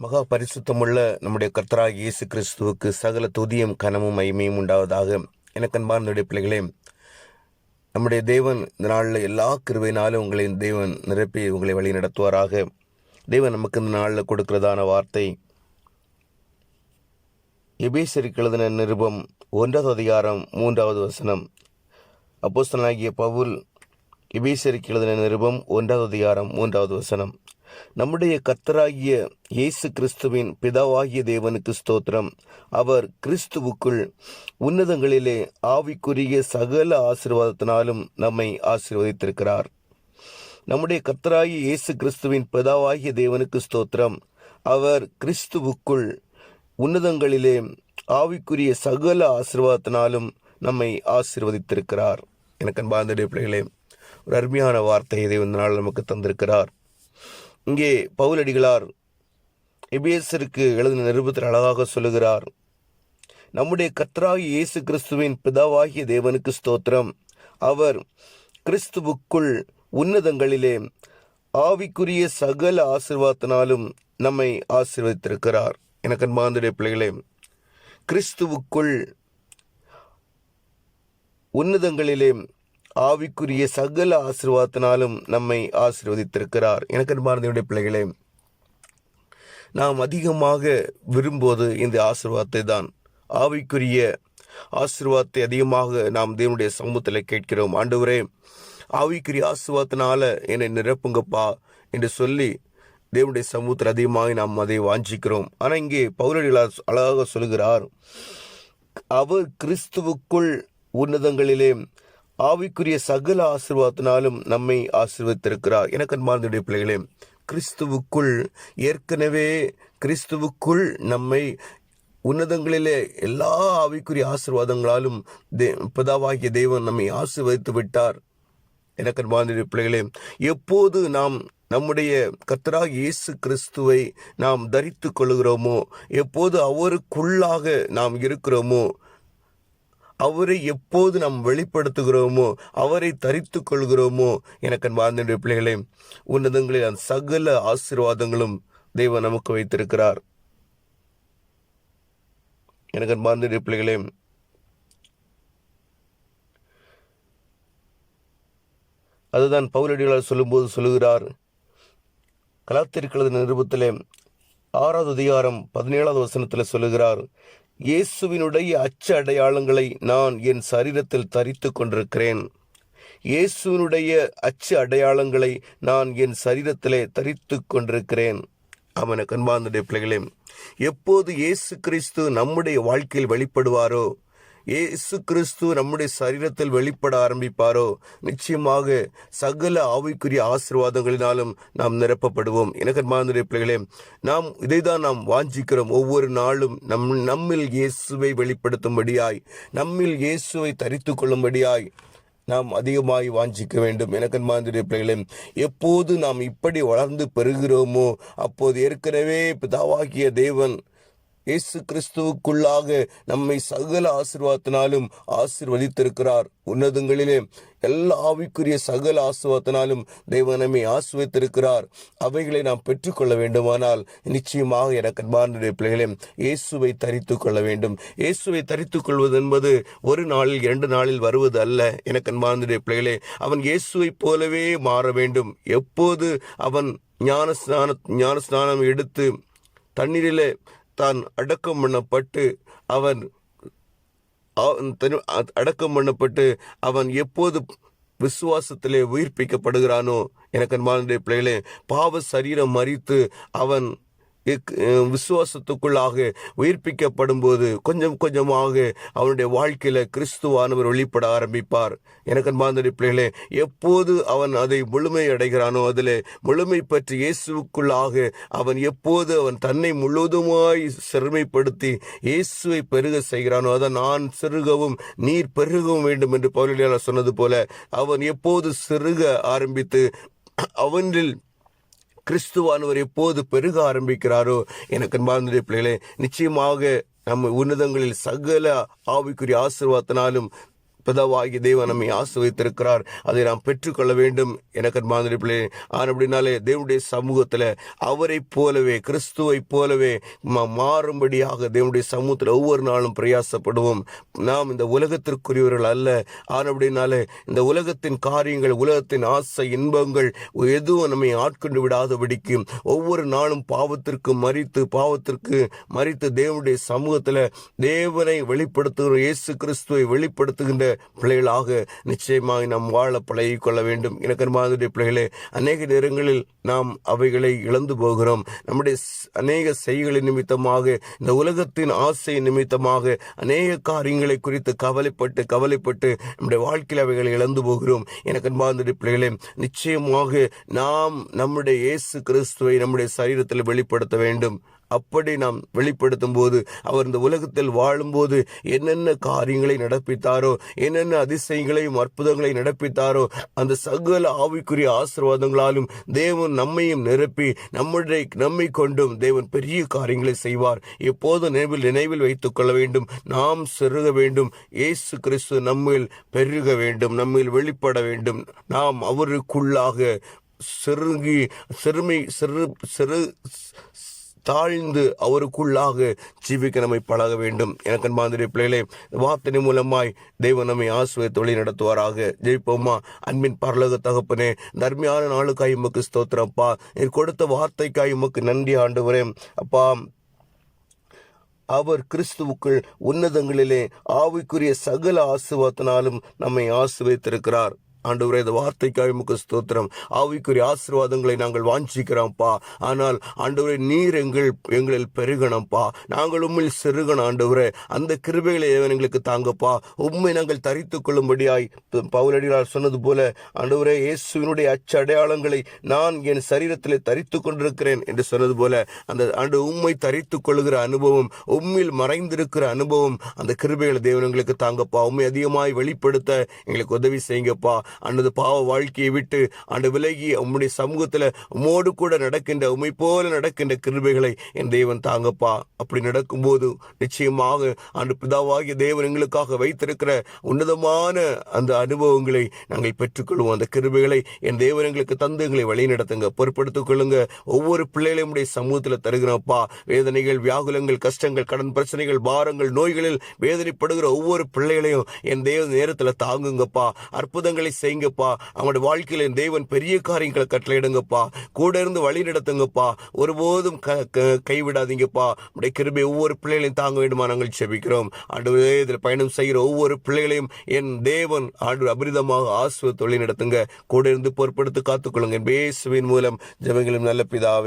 மகா பரிசுத்தமுள்ள நம்முடைய கர்த்தராகிய இயேசு கிறிஸ்துவுக்கு சகல துதியும் கனமும் மகிமையும் உண்டாவதாக. எனக்கு அன்பார்ந்த பிள்ளைகளே, நம்முடைய தேவன் இந்த நாளில் எல்லா கிருபையினாலும் உங்களை தேவன் நிரப்பி உங்களை வழி நடத்துவாராக. தேவன் நமக்கு இந்த நாளில் கொடுக்கிறதான வார்த்தை எபேசியருக்கு எழுதின நிருபம் 1 அதிகாரம் 3வது வசனம். அப்போஸ்தலனாகிய பவுல் எபேசியருக்கு எழுதின நிருபம் 1 அதிகாரம் 3வது வசனம். நம்முடைய கர்த்தராகிய இயேசு கிறிஸ்துவின் பிதாவாகிய தேவனுக்கு ஸ்தோத்திரம். அவர் கிறிஸ்துவுக்குள் உன்னதங்களிலே ஆவிக்குரிய சகல ஆசீர்வாதத்தினாலும் நம்மை ஆசீர்வதித்திருக்கிறார். நம்முடைய கர்த்தராகிய இயேசு கிறிஸ்துவின் பிதாவாகிய தேவனுக்கு ஸ்தோத்திரம். அவர் கிறிஸ்துவுக்குள் உன்னதங்களிலே ஆவிக்குரிய சகல ஆசீர்வாதத்தினாலும் நம்மை ஆசீர்வதித்திருக்கிறார். எனக்கு அன்பார்ந்த பிள்ளைகளே, ஒரு அருமையான வார்த்தையை தேவன் நாள் நமக்கு தந்திருக்கிறார். இங்கே பவுலடிகளார் எபேசியருக்கு எழுதின நிருபத்தில் அழகாக சொல்லுகிறார், நம்முடைய கர்த்தராகிய இயேசு கிறிஸ்துவின் பிதாவாகிய தேவனுக்கு ஸ்தோத்திரம். அவர் கிறிஸ்துவுக்குள் உன்னதங்களிலே ஆவிக்குரிய சகல ஆசீர்வாதத்தினாலும் நம்மை ஆசீர்வதித்திருக்கிறார். எனக்கு அன்பார்ந்த பிள்ளைகளே, கிறிஸ்துவுக்குள் உன்னதங்களிலே ஆவிக்குரிய சகல ஆசீர்வாதத்தினாலும் நம்மை ஆசீர்வதித்திருக்கிறார். எனக்கு அன்பார்ந்த பிள்ளைகளே, நாம் அதிகமாக விரும்புவது இந்த ஆசீர்வாதத்தை தான். ஆவிக்குரிய ஆசீர்வாதத்தை அதிகமாக நாம் தேவனுடைய சமூகத்தில் கேட்கிறோம். ஆண்டவரே, ஆவிக்குரிய ஆசீர்வாதத்தினால என்னை நிரப்புங்கப்பா என்று சொல்லி தேவனுடைய சமூகத்தில் அதிகமாக நாம் அதை வாஞ்சிக்கிறோம். ஆனால் இங்கே பவுலடிகளார் அழகாக சொல்கிறார், அவர் கிறிஸ்துவுக்குள் உன்னதங்களிலே ஆவிக்குரிய சகல ஆசீர்வாதத்தினாலும் நம்மை ஆசீர்வதித்திருக்கிறார். எனக்கு அன்பார்ந்த பிள்ளைகளே, கிறிஸ்துவுக்குள் ஏற்கனவே கிறிஸ்துவுக்குள் நம்மை உன்னதங்களிலே எல்லா ஆவிக்குரிய ஆசீர்வாதங்களாலும் பிதாவாகிய தேவன் நம்மை ஆசீர்வதித்து விட்டார். எனக்கு அன்பார்ந்த பிள்ளைகளே, எப்போது நாம் நம்முடைய கர்த்தராகிய இயேசு கிறிஸ்துவை நாம் தரித்து கொள்கிறோமோ, எப்போது அவருக்குள்ளாக நாம் இருக்கிறோமோ, அவரை எப்போது நாம் வெளிப்படுத்துகிறோமோ, அவரை தரித்து கொள்கிறோமோ, எனக்கு அன்பார்ந்த பிள்ளைகளே, உன்னதங்களில் அந்த சகல ஆசீர்வாதங்களும் தேவன் நமக்கு வைத்திருக்கிறார். எனக்கு அன்பார்ந்த பிள்ளைகளே, அதுதான் பவுலடிகளார் சொல்லும்போது சொல்லுகிறார். கலாத்தியருக்கு எழுதின நிருபத்திலே 6வது அதிகாரம் 17வது வசனத்தில் சொல்லுகிறார், இயேசுவினுடைய அச்சு அடையாளங்களை நான் என் சரீரத்தில் தரித்து கொண்டிருக்கிறேன். இயேசுவினுடைய அச்சு அடையாளங்களை நான் என் சரீரத்திலே தரித்து கொண்டிருக்கிறேன். அவன கண்பார்ந்த பிள்ளைகளே, எப்போது இயேசு கிறிஸ்து நம்முடைய வாழ்க்கையில் வெளிப்படுவாரோ, இயேசு கிறிஸ்து நம்முடைய சரீரத்தில் வெளிப்பட ஆரம்பிப்பாரோ, நிச்சயமாக சகல ஆவிக்குரிய ஆசீர்வாதங்களினாலும் நாம் நிரப்பப்படுவோம். எனக்கு அன்பார்ந்த பிள்ளைகளே, நாம் இதைதான் நாம் வாஞ்சிக்கிறோம். ஒவ்வொரு நாளும் நம்மில் இயேசுவை வெளிப்படுத்தும்படியாய், நம்மில் இயேசுவை தரித்து கொள்ளும்படியாய் நாம் அதிகமாய் வாஞ்சிக்க வேண்டும். எனக்கு அன்பார்ந்த பிள்ளைகளே, எப்போது நாம் இப்படி வளர்ந்து பெறுகிறோமோ, அப்போது ஏற்கனவே பிதாவாகிய தேவன் இயேசு கிறிஸ்துவுக்குள்ளாக நம்மை சகல ஆசீர்வாதத்தினாலும் ஆசீர்வதித்திருக்கிறார். உன்னதங்களிலே எல்லா ஆவிக்குரிய சகல ஆசீர்வாதத்தினாலும் தேவன் நம்மை ஆசீர்வதித்திருக்கிறார். அவைகளை நாம் பெற்றுக்கொள்ள வேண்டுமானால் நிச்சயமாக எனக்கு அன்பார்ந்த பிள்ளைகளே, இயேசுவை தரித்து கொள்ள வேண்டும். இயேசுவை தரித்து கொள்வது என்பது ஒரு நாளில் 2 நாளில் வருவது அல்ல. எனக்கு அன்பார்ந்த பிள்ளைகளே, அவன் இயேசுவை போலவே மாற வேண்டும். எப்போது அவன் ஞானஸ்நானம் எடுத்து தண்ணீரிலே தான் அடக்கம் பண்ணப்பட்டு அவன் எப்போது விசுவாசத்திலே உயிர்ப்பிக்கப்படுகிறானோ, எனக்கு அன்பார்ந்த பிள்ளைகளே, பாவ சரீரம் மரித்து அவன் விசுவாசத்துக்குள்ளாக உயிர்ப்பிக்கப்படும் போது கொஞ்சம் கொஞ்சமாக அவனுடைய வாழ்க்கையில கிறிஸ்துவானவர் வெளிப்பட ஆரம்பிப்பார். எனக்கு அன்பார்ந்த பிள்ளைகளே, எப்போது அவன் அதை முழுமை அடைகிறானோ, அதில் முழுமை பற்றி இயேசுக்குள்ளாக அவன் எப்போது அவன் தன்னை முழுவதுமாய் சிறுமைப்படுத்தி இயேசுவை பெருக செய்கிறானோ, அதை நான் சிறுகவும் நீர் பெருகவும் வேண்டும் என்று பவுலடிகளார் சொன்னது போல, அவன் எப்போது சிறுக ஆரம்பித்து அவனில் கிறிஸ்துவானவர் எப்போது பெருக ஆரம்பிக்கிறாரோ, எனக்கு அன்பார்ந்த பிள்ளைகளே, நிச்சயமாக நம்ம உன்னதங்களில் சகல ஆவிக்குரிய ஆசீர்வாதத்தினாலும் பிதாவாகிய தேவன் நம்மை ஆசீர்வதித்திருக்கிறார். அதை நாம் பெற்றுக்கொள்ள வேண்டும். எனக்கு அன்பான பிள்ளைகளே, அப்படினாலே தேவனுடைய சமூகத்தில் அவரை போலவே, கிறிஸ்துவை போலவே மாறும்படியாக தேவனுடைய சமூகத்தில் ஒவ்வொரு நாளும் பிரயாசப்படுவோம். நாம் இந்த உலகத்திற்குரியவர்கள் அல்ல. அப்படினாலே இந்த உலகத்தின் காரியங்கள், உலகத்தின் ஆசை, இன்பங்கள் எதுவும் நம்மை ஆட்கொண்டு விடாதபடிக்கு ஒவ்வொரு நாளும் பாவத்திற்கு மரித்து தேவனுடைய சமூகத்தில் தேவனை வெளிப்படுத்துகிற, இயேசு கிறிஸ்துவை வெளிப்படுத்துகின்ற பிள்ளைகளாக நிச்சயமாக நாம் வாழ பழகிக்கொள்ள வேண்டும். எனக்கு அன்பான பிள்ளைகளே, அநேக நேரங்களில் நாம் அவைகளை இழந்து போகிறோம். நம்முடைய அநேக செய்களின் நிமித்தமாக, இந்த உலகத்தின் ஆசை நிமித்தமாக அநேக காரியங்களை குறித்து கவலைப்பட்டு நம்முடைய வாழ்க்கையில் அவைகளை இழந்து போகிறோம். எனக்கு அன்பான பிள்ளைகளே, நிச்சயமாக நாம் நம்முடைய இயேசு கிறிஸ்துவை நம்முடைய சரீரத்தில் வெளிப்படுத்த வேண்டும். அப்படி நாம் வெளிப்படுத்தும் போது, அவர் இந்த உலகத்தில் வாழும்போது என்னென்ன காரியங்களை நடப்பித்தாரோ, என்னென்ன அதிசயங்களையும் அற்புதங்களை நடப்பித்தாரோ, அந்த சகல ஆவிக்குரிய ஆசீர்வாதங்களாலும் தேவன் நம்மையும் நிரப்பி நம்மை கொண்டும் தேவன் பெரிய காரியங்களை செய்வார். எப்போதும் நினைவில் வைத்துக் கொள்ள வேண்டும். நாம் செருக வேண்டும். இயேசு கிறிஸ்து நம்மில் பெருக வேண்டும், நம்மில் வெளிப்பட வேண்டும். நாம் அவருக்குள்ளாக தாழ்ந்து அவருக்குள்ளாக ஜீவிக்க நம்மை பழக வேண்டும். எனக்கு அன்பான பிள்ளைகளே, வார்த்தை மூலமாய் தேவன் நம்மை ஆசீர்வதித்து வழி நடத்துவாராக. ஜெயிப்போமா? அன்பின் பரலோக தகப்பனே, தர்மியான நாளுக்காய் உமக்கு ஸ்தோத்திரப்பா. நீர் கொடுத்த வார்த்தைக்காய் உமக்கு நன்றி ஆண்டவரே. அப்பா, அவர் கிறிஸ்துவுக்குள் உன்னதங்களிலே ஆவிக்குரிய சகல ஆசீர்வாதத்தினாலும் நம்மை ஆசீர்வதித்திருக்கிறார். ஆண்டவரே, இந்த வார்த்தைக்காக உமக்கு ஸ்தோத்திரம். ஆவிக்குரிய ஆசீர்வாதங்களை நாங்கள் வாஞ்சிக்கிறோம்ப்பா. ஆனால் ஆண்டவரே, நீர் எங்களில் பெருகணும்ப்பா. நாங்கள் உண்மையில் செருகணும் ஆண்டவரே. அந்த கிருபைகளை எங்களுக்கு தாங்கப்பா. உண்மை நாங்கள் தரித்து கொள்ளும்படியாய் பவுலடியார் சொன்னது போல, ஆண்டவரே, இயேசுவினுடைய அச்சடையாளங்களை நான் என் சரீரத்திலே தரித்து கொண்டிருக்கிறேன் என்று சொன்னது போல, அந்த உண்மை தரித்து கொள்ளுகிற அனுபவம், உண்மையில் மறைந்திருக்கிற அனுபவம், அந்த கிருபைகளை தேவன் எங்களுக்கு தாங்கப்பா. உண்மை அதிகமாய் வெளிப்படுத்த எங்களுக்கு உதவி செய்யுங்கப்பா. அந்த பாவ வாழ்க்கையை விட்டு விலகி உம்முடைய சமூகத்தில் உம்மோடு கூட நடக்கின்ற, உம்மை போல நடக்கின்ற கிருபைகளை என் தேவன் தாங்கப்பா. அப்படி நடக்கும்போது நிச்சயமாக பிதாவாகிய தேவன் எங்களுக்காக வைத்திருக்கிற உன்னதமான அந்த அனுபவங்களை நாங்கள் பெற்றுக்கொள்வோம். அந்த கிருபைகளை என் தேவன் எங்களுக்கு தந்து எங்களை வழி நடத்துங்க, பொறுப்படுத்திக் கொள்ளுங்க. ஒவ்வொரு பிள்ளைகளையும் உடைய சமூகத்தில் தருகிறோம்ப்பா. வேதனைகள், வியாகுலங்கள், கஷ்டங்கள், கடன் பிரச்சனைகள், பாரங்கள், நோய்களில் வேதனைப்படுகிற ஒவ்வொரு பிள்ளைகளையும் என் தேவன் நேரத்தில் தாங்குங்கப்பா. அற்புதங்களை செய்யுங்கப்பா. அவங்களுடைய வாழ்க்கையில தேவன் பெரிய காரியங்களை கட்டளையிடுங்கப்பா. கூட இருந்து வழி நடத்துங்கப்பா. ஒருபோதும் கைவிடாதீங்கப்பா. உடைய கிருபை ஒவ்வொரு பிள்ளைகளையும் தாங்க வேண்டுமா நாங்கள் செபிக்கிறோம். ஆண்டவரே, இதில் பயணம் செய்கிற ஒவ்வொரு பிள்ளைகளையும் என் தேவன் அபரிதமாக ஆசீர்வதித்து வழி நடத்துங்க. கூட இருந்து பொறுப்படுத்தி காத்துக்கொள்ளுங்க. இயேசுவின் மூலம் ஜெபங்களும் நல்ல பிதாவே.